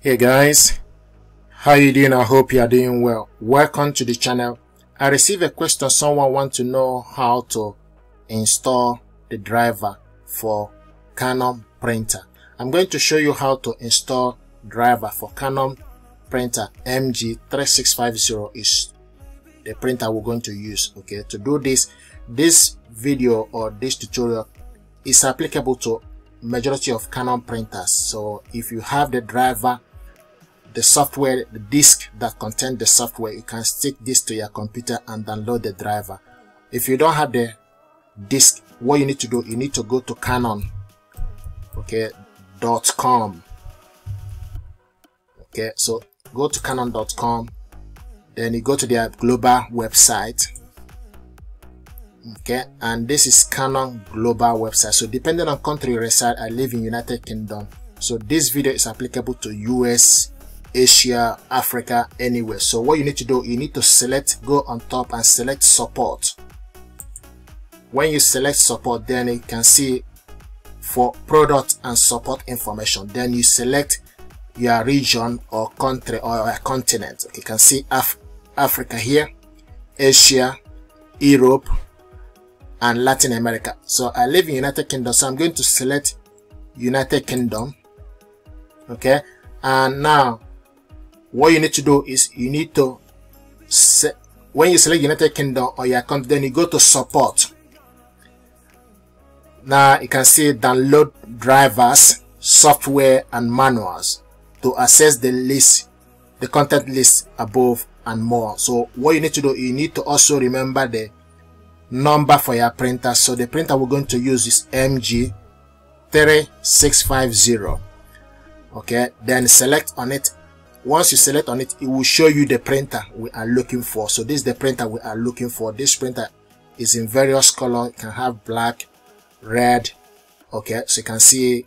Hey guys, how you doing? I hope you are doing well. Welcome to the channel. I received a question. Someone wants to know how to install the driver for Canon printer. I'm going to show you how to install driver for Canon printer. MG3650 is the printer we're going to use. Okay, to do this video or this tutorial is applicable to majority of Canon printers. So if you have the driver, the software, the disk that contains the software, you can stick this to your computer and download the driver. If you don't have the disk, what you need to do, you need to go to Canon, okay, .com. Okay, so go to canon.com, then you go to their global website. Okay, and this is Canon global website. So depending on country you reside, I live in United Kingdom, so this video is applicable to US, Asia, Africa, anywhere. So what you need to do, you need to select, go on top and select support. When you select support, then you can see for product and support information. Then you select your region or country or a continent. You can see Africa here, Asia, Europe, and Latin America. So I live in United Kingdom, so I'm going to select United Kingdom. Okay, and now what you need to do is you need to when you select United Kingdom or your country, then you go to support. Now you can see download drivers, software, and manuals to access the list, the content list above and more. So what you need to do, you need to also remember the number for your printer. So the printer we're going to use is MG3650. Okay, then select on it. Once you select on it, it will show you the printer we are looking for. So this is the printer we are looking for. This printer is in various colors. It can have black, red. Okay, so you can see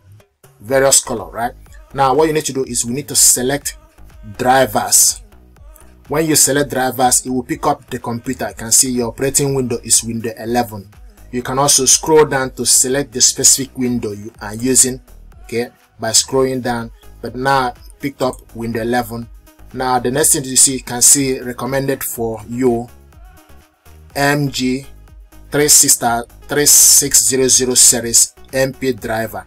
various color, right? Now what you need to do is we need to select drivers. When you select drivers, it will pick up the computer. You can see your operating window is Windows 11. You can also scroll down to select the specific window you are using, okay, by scrolling down. But now picked up Windows 11. Now the next thing you see, you can see recommended for you MG3600 series MP driver.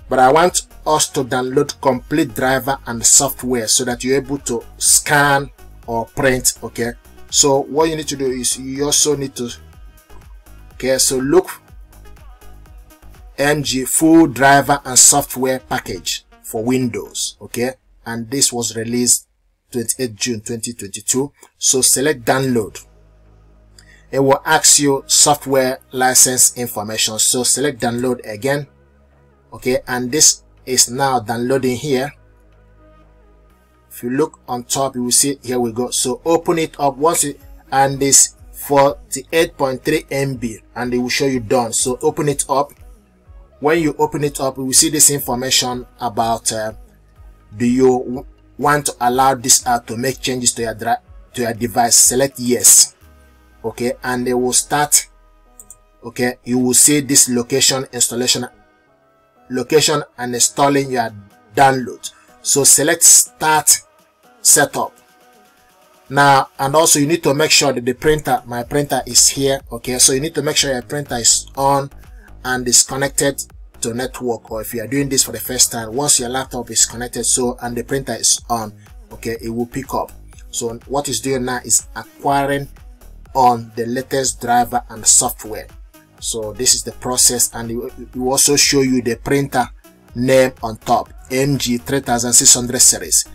But I want us to download complete driver and software so that you're able to scan or print. Okay, so what you need to do is you also need to, okay, so look MG full driver and software package for Windows. Okay, and this was released 28 June 2022. So select download. It will ask you software license information, so select download again. Okay, and this is now downloading here. If you look on top, you will see, here we go. So open it up once it, and this 48.3 MB, and it will show you done. So open it up. When you open it up, you will see this information about do you want to allow this app to make changes to your device. Select yes. Okay, and they will start. Okay, you will see this location and installing your download. So select start setup now, and also you need to make sure that the printer, my printer, is here. Okay, so you need to make sure your printer is on and is connected to network, or if you are doing this for the first time, once your laptop is connected, so and the printer is on, okay, it will pick up. So what it's doing now is acquiring on the latest driver and software. So this is the process, and it will also show you the printer name on top, MG3600 series.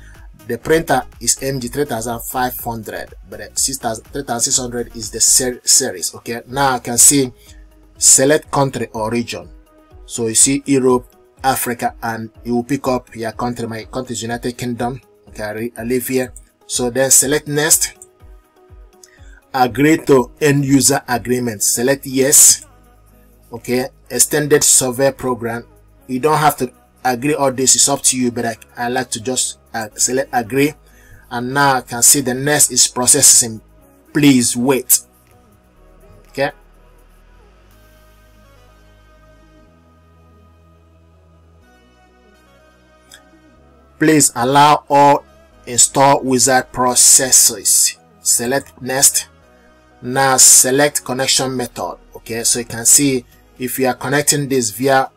The printer is MG3500, but the 3600 is the series. Okay, now I can see select country or region. So you see Europe, Africa, and it will pick up your country. My country is United Kingdom. Okay, I live here. So then select next. Agree to end user agreement. Select yes. Okay, extended survey program. You don't have to agree all this, it's up to you, but I like to just select agree. And now I can see the next is processing. Please wait. Okay, Please allow all install wizard processes. Select next. Now select connection method. Okay, so you can see if you are connecting this via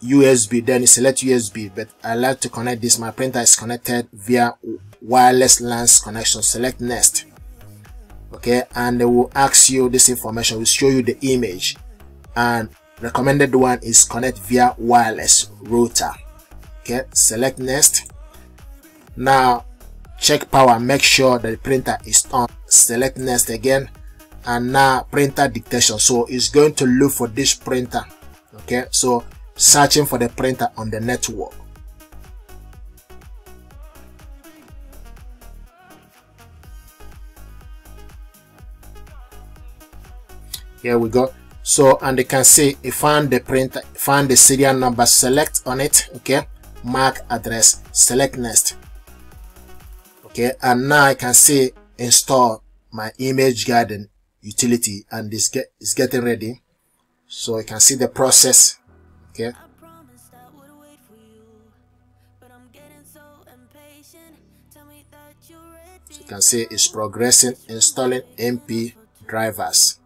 USB, then you select USB, but I like to connect this. My printer is connected via wireless LAN connection. Select next. Okay, and they will ask you this information, will show you the image, and recommended one is connect via wireless router. Okay, select next. Now check power, make sure that the printer is on. Select next again, and now printer dictation. So it's going to look for this printer. Okay, so searching for the printer on the network. Here we go. So, and you can see it found the printer, find the serial number, select on it. Okay, mark address, select next. Okay, and now I can see install my image garden utility, and it's getting ready. So you can see the process. Okay, so you can see it's progressing, installing MP drivers.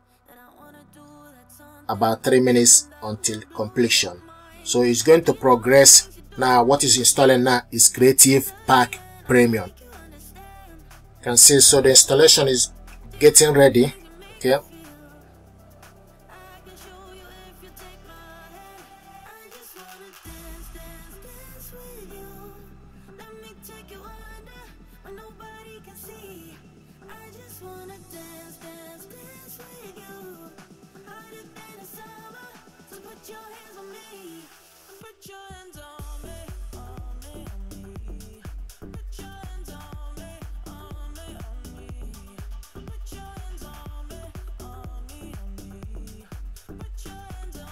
About 3 minutes until completion. So it's going to progress. Now what is installing now is Creative Pack Premium. You can see, so the installation is getting ready. Okay,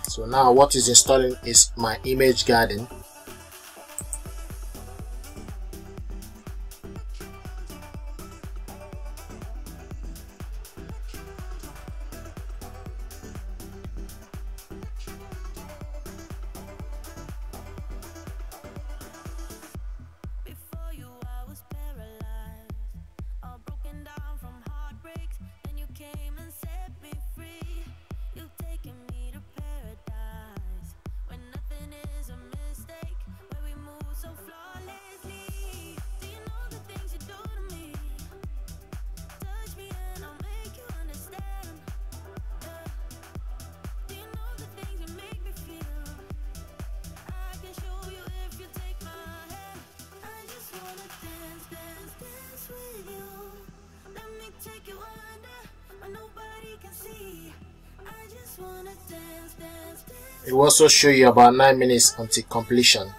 so now what is installing is my image garden. It will also show you about 9 minutes until completion.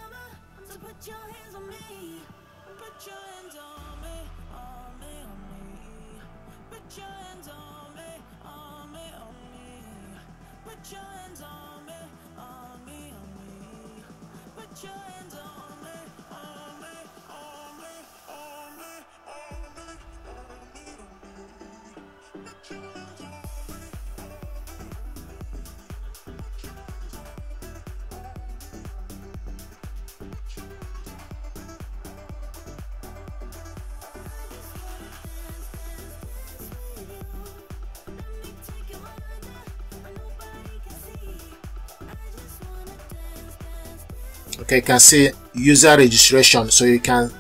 Okay, you can see user registration, so you can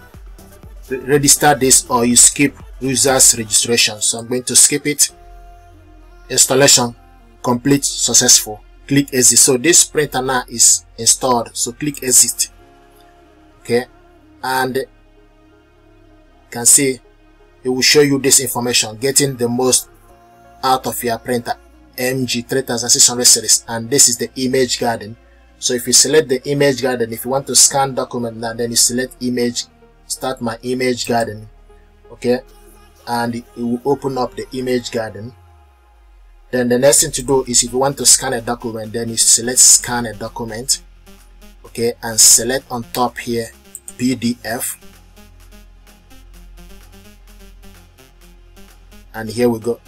register this or you skip users registration. So I'm going to skip it. Installation complete, successful. Click exit. So this printer now is installed, so click exit. Okay, and you can see it will show you this information, getting the most out of your printer, MG 3600 series, and this is the image garden. So if you select the image garden, if you want to scan document now, then you select image, start my image garden. Okay, and it will open up the image garden. Then the next thing to do is, if you want to scan a document, then you select scan a document. Okay, and select on top here PDF, and here we go.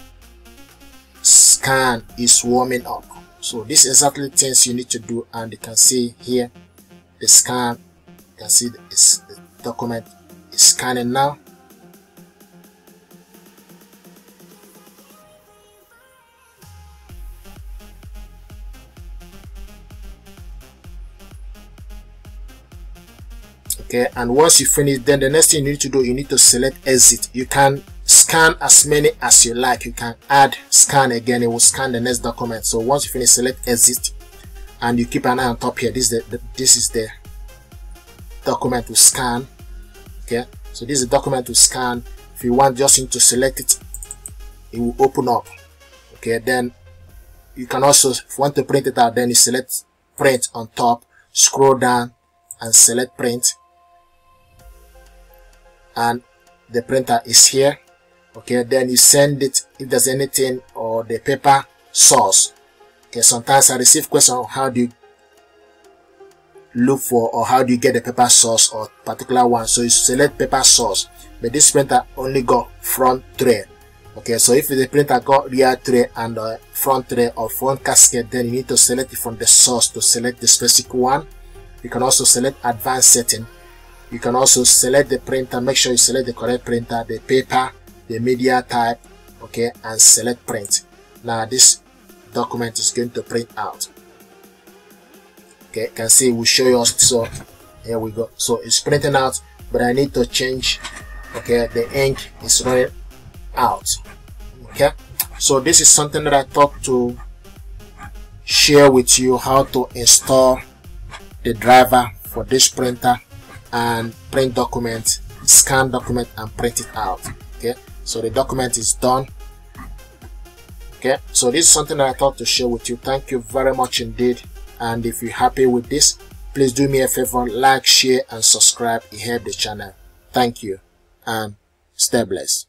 Scan is warming up. So this is exactly things you need to do, and you can see here the scan. You can see document is scanning now. Okay, and once you finish, then the next thing you need to do, you need to select exit. You can scan as many as you like. You can add scan again, it will scan the next document. So once you finish, select exit, and you keep an eye on top here. This is the document to scan. Okay, so this is the document to scan. If you want, just need to select it, it will open up. Okay, then you can also, if you want to print it out, then you select print on top, scroll down and select print, and the printer is here. Okay, then you send it if there's anything, or the paper source. Okay, sometimes I receive questions on how do you look for, or how do you get the paper source or particular one. So you select paper source, but this printer only got front tray. Okay, so if the printer got rear tray and front tray or front casket, then you need to select it from the source to select the specific one. You can also select advanced setting. You can also select the printer, make sure you select the correct printer, the paper, the media type, okay, and select print. Now this document is going to print out. Okay, you can see, we'll show you. So here we go. So it's printing out, but I need to change. Okay, the ink is running out. Okay, so this is something that I thought to share with you, how to install the driver for this printer and print document, scan document and print it out. Okay, so the document is done. Okay, so this is something that I thought to share with you. Thank you very much indeed, and if you're happy with this, please do me a favor, like, share and subscribe. It helps the channel. Thank you and stay blessed.